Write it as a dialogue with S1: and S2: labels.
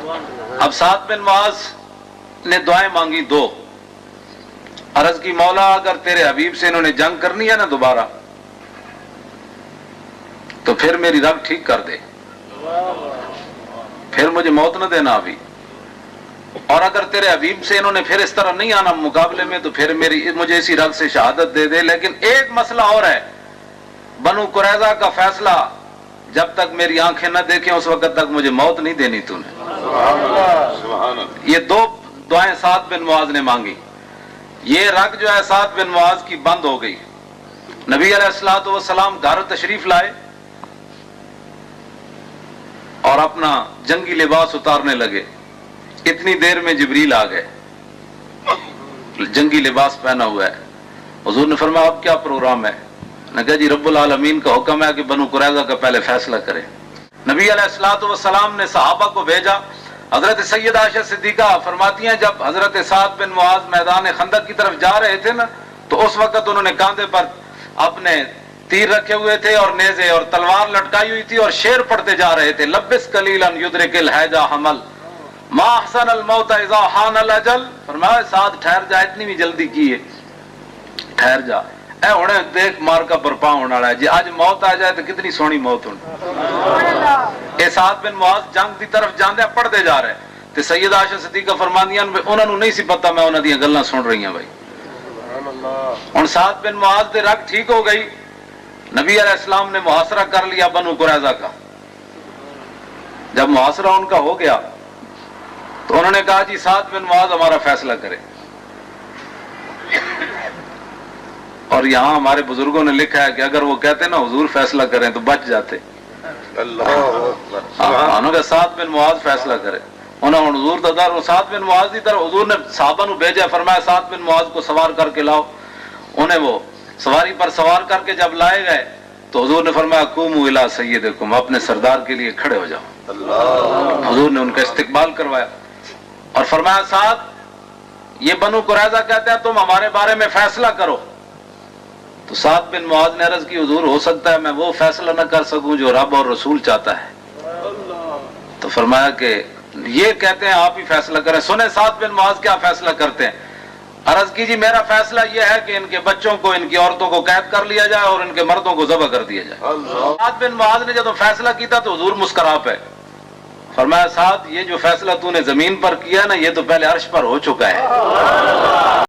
S1: اب سعد بن معاذ نے دعائیں مانگی دو، عرض کی مولا اگر تیرے حبیب سے انہوں نے جنگ کرنی ہے نا دوبارہ تو پھر میری رگ ٹھیک کر دے، پھر مجھے موت نہ دینا ابھی، اور اگر تیرے حبیب سے انہوں نے پھر اس طرح نہیں آنا مقابلے میں تو پھر مجھے اسی رگ سے شہادت دے دے۔ لیکن ایک مسئلہ اور ہے، بنو قریظہ کا فیصلہ جب تک میری آنکھیں نہ دیکھیں اس وقت تک مجھے موت نہیں دینی تو نے۔ یہ دو دعائیں سعد بن معاذ نے مانگی، یہ رگ جو ہے سعد بن معاذ کی بند ہو گئی۔ نبی علیہ الصلوۃ والسلام گھر تشریف لائے اور اپنا جنگی لباس اتارنے لگے، اتنی دیر میں جبریل آ گئے، جنگی لباس پہنا ہوا ہے۔ حضور نے فرمایا اب کیا پروگرام ہے؟ نے کہا جی رب العالمین کا حکم ہے کہ بنو قریظہ کا پہلے فیصلہ کرے۔ نبی علیہ الصلوۃ والسلام نے صحابہ کو بھیجا۔ حضرت سیدہ عائشہ صدیقہ فرماتی ہیں جب حضرت سعد بن معاذ میدان خندق کی طرف جا رہے تھے نا تو اس وقت انہوں نے کاندھے پر اپنے تیر رکھے ہوئے تھے اور نیزے اور تلوار لٹکائی ہوئی تھی اور شعر پڑھتے جا رہے تھے، لبس قلیلا یدرک الحیجا حمل ما احسن الموت اذا حان الاجل۔ فرمایا سعد ٹھہر جا، اتنی بھی جلدی کی ہے، ٹھہر جا، اے ہونے دیکھ مار کا برپا ہونے والا ہے جی، آج موت آ جائے تو کتنی سونی موت ہونی۔ اے سعد بن معاذ جنگ دی طرف جاندے پڑھتے جا رہے تے سیدہ عائشہ صدیقہ فرماندیاں انہاں نوں نہیں سی پتہ میں انہاں دیاں گلاں سن رہی ہوں بھائی۔ ہن سعد بن معاذ دے رگ ٹھیک ہو گئی، نبی علیہ السلام نے محاصرہ کر لیا بنو قریظہ کا۔ جب محاصرہ ان کا ہو گیا تو انہوں نے کہا جی سعد بن معاذ ہمارا فیصلہ کرے، اور یہاں ہمارے بزرگوں نے لکھا ہے کہ اگر وہ کہتے نا حضور فیصلہ کریں تو بچ جاتے۔ انہوں نے سعد بن معاذ فیصلہ کرے، انہوں نے حضور دادار سعد بن معاذ کی طرف حضور نے صحابہ نو بھیجا، فرمایا سعد بن معاذ کو سوار کر کے لاؤ۔ انہیں وہ سواری پر سوار کر کے جب لائے گئے تو حضور نے فرمایا قوموا الی سیدکم، اپنے سردار کے لیے کھڑے ہو جاؤ۔ حضور نے ان کا استقبال کروایا اور فرمایا سعد یہ بنو قریظہ کہتے ہیں تم ہمارے بارے میں فیصلہ کرو۔ تو سعد بن معاذ نے عرض کی حضور ہو سکتا ہے میں وہ فیصلہ نہ کر سکوں جو رب اور رسول چاہتا ہے۔ تو فرمایا کہ یہ کہتے ہیں آپ ہی فیصلہ کریں۔ سنیں سعد بن معاذ کیا فیصلہ کرتے ہیں۔ عرض کی جی میرا فیصلہ یہ ہے کہ ان کے بچوں کو ان کی عورتوں کو قید کر لیا جائے اور ان کے مردوں کو ذبح کر دیا جائے۔ سعد بن معاذ نے جب فیصلہ کیا تو حضور مسکرا پے، فرمایا سعد یہ جو فیصلہ تو نے زمین پر کیا نا یہ تو پہلے عرش پر ہو چکا ہے۔